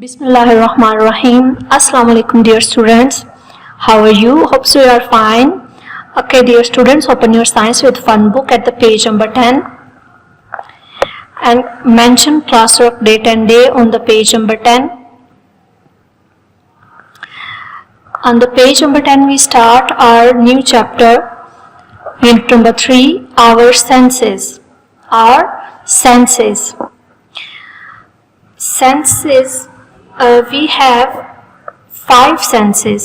Bismillahirrahmanirrahim. Assalamu alaikum dear students. How are you? Hope so you are fine. Okay dear students, open your science with fun book at the page number 10 and mention class work date and day on the page number 10. On the page number 10 we start our new chapter, unit number 3, our senses. Our senses. Senses, we have 5 senses.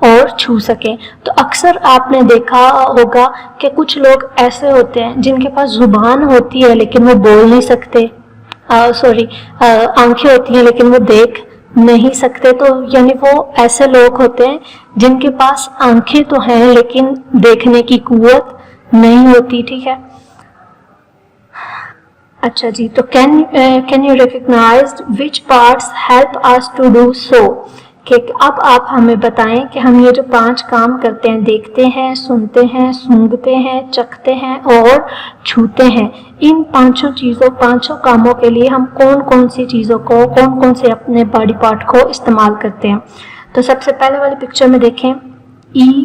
اور چھو سکیں. تو اکثر آپ نے دیکھا ہوگا کہ کچھ لوگ ایسے ہوتے ہیں جن کے پاس زبان ہوتی ہے لیکن وہ بول نہیں سکتے, آنکھیں ہوتی ہیں لیکن وہ دیکھ نہیں سکتے. تو یعنی وہ ایسے لوگ ہوتے ہیں جن کے پاس آنکھیں تو ہیں لیکن دیکھنے کی قوت نہیں ہوتی, ٹھیک ہے. اچھا جی, تو can you recognise which parts help us to do so, کہ اب آپ ہمیں بتائیں کہ ہم یہ جو 5 کام کرتے ہیں, دیکھتے ہیں, سنتے ہیں, سونگھتے ہیں, چکھتے ہیں اور چھوتے ہیں, ان 5 کاموں کے لیے ہم کون سی چیزوں کو, کون سے اپنے باڈی پارٹ کو استعمال کرتے ہیں. تو سب سے پہلے والی پکچر میں دیکھیں, EE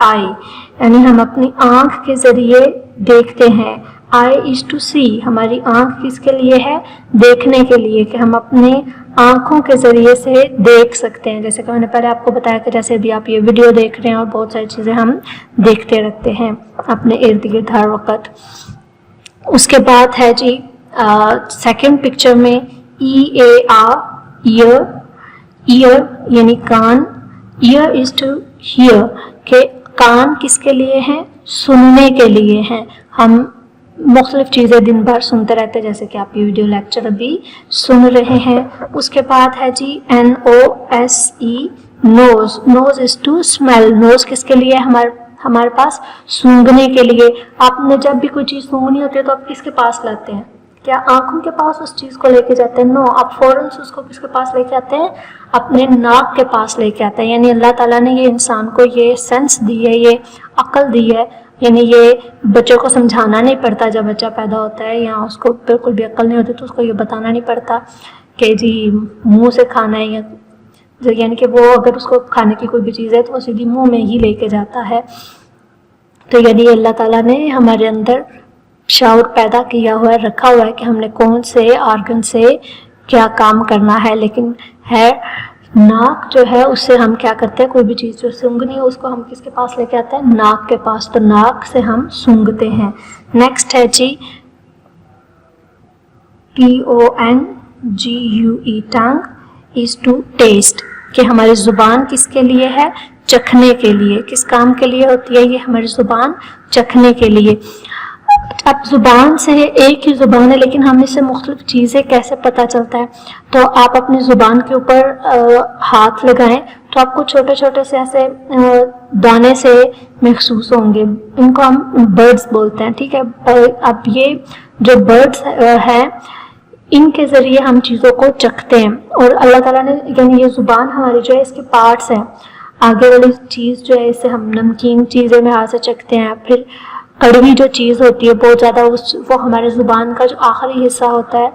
آئی, یعنی ہم اپنی آنکھ کے ذریعے دیکھتے ہیں. آئی از ٹو سی, ہماری آنکھ کس کے لیے ہے, دیکھنے کے لیے, کہ ہم اپنے آنکھوں کے ذریعے سے دیکھ سکتے ہیں. جیسے کہ میں نے پہلے آپ کو بتایا کہ جیسے بھی آپ یہ ویڈیو دیکھ رہے ہیں اور بہت ساری چیزیں ہم دیکھتے رہتے ہیں اپنے ارد گرد ہر وقت. اس کے بعد ہے جی سیکنڈ پکچر میں ایئر, یعنی کان. ایئر از ٹو ہیئر, کہ کان کس کے لیے ہیں, سننے کے لیے ہیں. ہم مختلف چیزیں دن بھر سنتے رہتے ہیں, جیسے کہ آپ یہ ویڈیو لیکچر ابھی سن رہے ہیں. اس کے بعد ہے جی NOSE, nose. Nose is to smell. Nose کس کے لیے, ہمارے پاس سونگھنے کے لیے. آپ نے جب بھی کوئی چیز سونگنی ہوتی ہے تو آپ کس کے پاس لاتے ہیں, کیا آنکھوں کے پاس اس چیز کو لے کے جاتے ہیں؟ نو, آپ فوراً سے اس کو کس کے پاس لے کے آتے ہیں, اپنے ناک کے پاس لے کے آتے ہیں. یعنی اللہ تعالیٰ نے یہ انسان کو یہ سینس دی ہے, یہ عقل دی ہے. یعنی یہ بچوں کو سمجھانا نہیں پڑتا جب بچہ پیدا ہوتا ہے, یا اس کو بالکل بھی عقل نہیں ہوتی تو اس کو یہ بتانا نہیں پڑتا کہ جی منہ سے کھانا ہے, یعنی کہ وہ اگر اس کو کھانے کی کوئی بھی چیز ہے تو وہ سیدھی منہ میں ہی لے کے جاتا ہے. تو یعنی اللہ تعالیٰ نے ہمارے اندر شعور پیدا کیا ہوا ہے, رکھا ہوا ہے کہ ہم نے کون سے آرگن سے کیا کام کرنا ہے. لیکن ہے ناک جو ہے, اس سے ہم کیا کرتے ہیں, کوئی بھی چیز جو سونگنی ہے اس کو ہم کس کے پاس لے کے آتے ہیں, ناک کے پاس. تو ناک سے ہم سونگتے ہیں. نیکسٹ ہے جی TONGUE, tongue is to taste, کہ ہماری زبان کس کے لیے ہے, چکھنے کے لیے. کس کام کے لیے ہوتی ہے یہ ہماری زبان, چکھنے کے لیے. اب زبان سے ایک ہی زبان ہے لیکن ہم اس سے مختلف چیزیں کیسے پتہ چلتا ہے, تو آپ اپنی زبان کے اوپر ہاتھ لگائیں تو آپ کو چھوٹے چھوٹے سے ایسے دانے سے محسوس ہوں گے. ان کو ہم برڈز بولتے ہیں, ٹھیک ہے. اب یہ جو برڈز ہیں ان کے ذریعے ہم چیزوں کو چکھتے ہیں. اور اللہ تعالیٰ نے, یعنی یہ زبان ہماری جو ہے اس کے پارٹس ہیں. آگے والی چیز جو ہے اسے ہم نمکین چیزیں میں ہاتھ سے چکھتے ہیں. پھر کڑوی جو چیز ہوتی ہے بہت زیادہ, وہ ہمارے زبان کا جو آخری حصہ ہوتا ہے,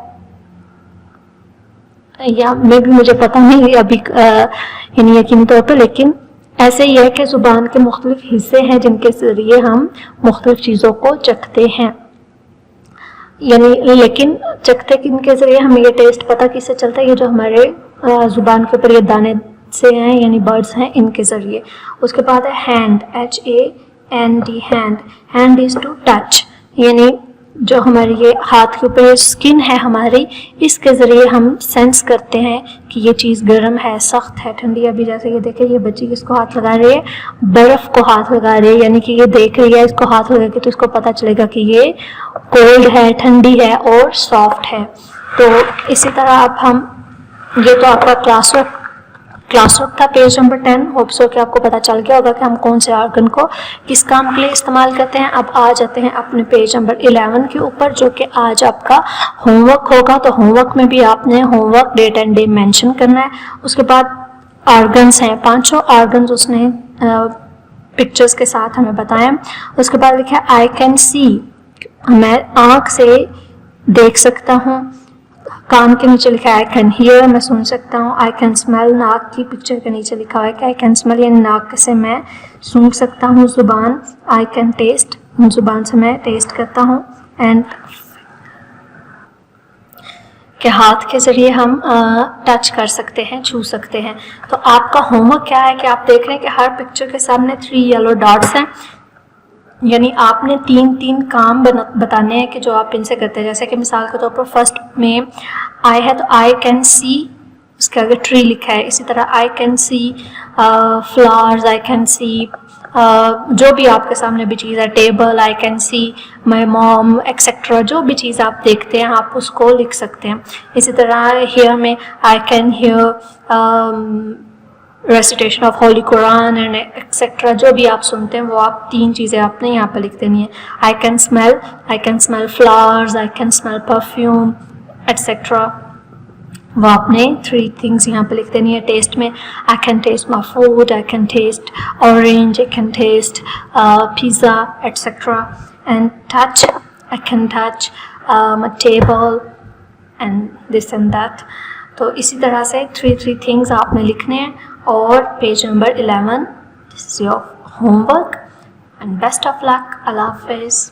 یا میں بھی مجھے پتہ نہیں ابھی یعنی یقینی طور پہ, لیکن ایسے ہی ہے کہ زبان کے مختلف حصے ہیں جن کے ذریعے ہم مختلف چیزوں کو چکھتے ہیں. یعنی لیکن چکھتے کن کے ذریعے, ہمیں یہ ٹیسٹ پتہ کس سے چلتا ہے, یہ جو ہمارے زبان کے اوپر یہ دانے سے ہیں یعنی برڈز ہیں, ان کے ذریعے. اس کے بعد ہے hand, HAND, hand. Hand is to touch, یعنی جو ہماری یہ ہاتھ کے اوپر اسکن ہے ہماری, اس کے ذریعے ہم سینس کرتے ہیں کہ یہ چیز گرم ہے, سخت ہے, ٹھنڈی. ابھی جیسے یہ دیکھیں, یہ بچی کس کو ہاتھ لگا رہی ہے, برف کو ہاتھ لگا رہی ہے, یعنی کہ یہ دیکھ رہی ہے اس کو ہاتھ لگا کے تو اس کو پتہ چلے گا کہ یہ کولڈ ہے, ٹھنڈی ہے اور سافٹ ہے. تو اسی طرح اب ہم, یہ تو آپ کا کلاس ورک تھا, پیج نمبر 10. ہوپ سو کہ آپ کو پتہ چل گیا ہوگا کہ ہم کون سے آرگن کو کس کام کے لیے استعمال کرتے ہیں. اب آ جاتے ہیں اپنے پیج نمبر 11 کے اوپر, جو کہ آج آپ کا ہوم ورک ہوگا. تو ہوم ورک میں بھی آپ نے homework date and day mention کرنا ہے. اس کے بعد آرگنز ہیں, 5 آرگنز اس نے پکچرز کے ساتھ ہمیں بتایا. اس کے بعد لکھا ہے آئی کین سی, میں آنکھ سے دیکھ سکتا ہوں. کان کے نیچے لکھا ہے آئی کین ہیئر, میں سن سکتا ہوں. آئی کین اسمیل, ناک کی پکچر کے نیچے لکھا ہوا ہے کہ آئی کین اسمیل, یعنی ناک سے میں سونگھ سکتا ہوں. زبان, آئی کین ٹیسٹ, زبان سے میں ٹیسٹ کرتا ہوں. اینڈ کہ ہاتھ کے ذریعے ہم ٹچ کر سکتے ہیں, چھو سکتے ہیں. تو آپ کا ہوم ورک کیا ہے کہ آپ دیکھ رہے ہیں کہ ہر پکچر کے سامنے 3 یلو ڈاٹس ہیں, یعنی آپ نے 3 کام بتانے ہیں کہ جو آپ ان سے کرتے ہیں. جیسے کہ مثال کے طور پر فرسٹ میں آئی ہے تو آئی کین سی اس کے آگے ٹری لکھا ہے. اسی طرح I can see flowers, I can see جو بھی آپ کے سامنے بھی چیز ہے, table, I can see my mom etcetera, جو بھی چیز آپ دیکھتے ہیں آپ اس کو لکھ سکتے ہیں. اسی طرح ہیئر میں I can hear recitation of holy Quran and etcetera, جو بھی آپ سنتے ہیں وہ آپ 3 چیزیں آپ نے یہاں پہ لکھ دینی ہے. I can smell flowers, I can smell perfume et cetera, وہ آپ نے 3 تھنگس یہاں پہ لکھ دینی ہے. ٹیسٹ میں I can test my food, I can test orange, I can test pizza et cetera. And touch, I can touch my table and this and that. تو اسی طرح سے 3 تھنگس آپ نے لکھنے ہیں. اور page number 11 this is your home work and best of luck. اللہ حافظ.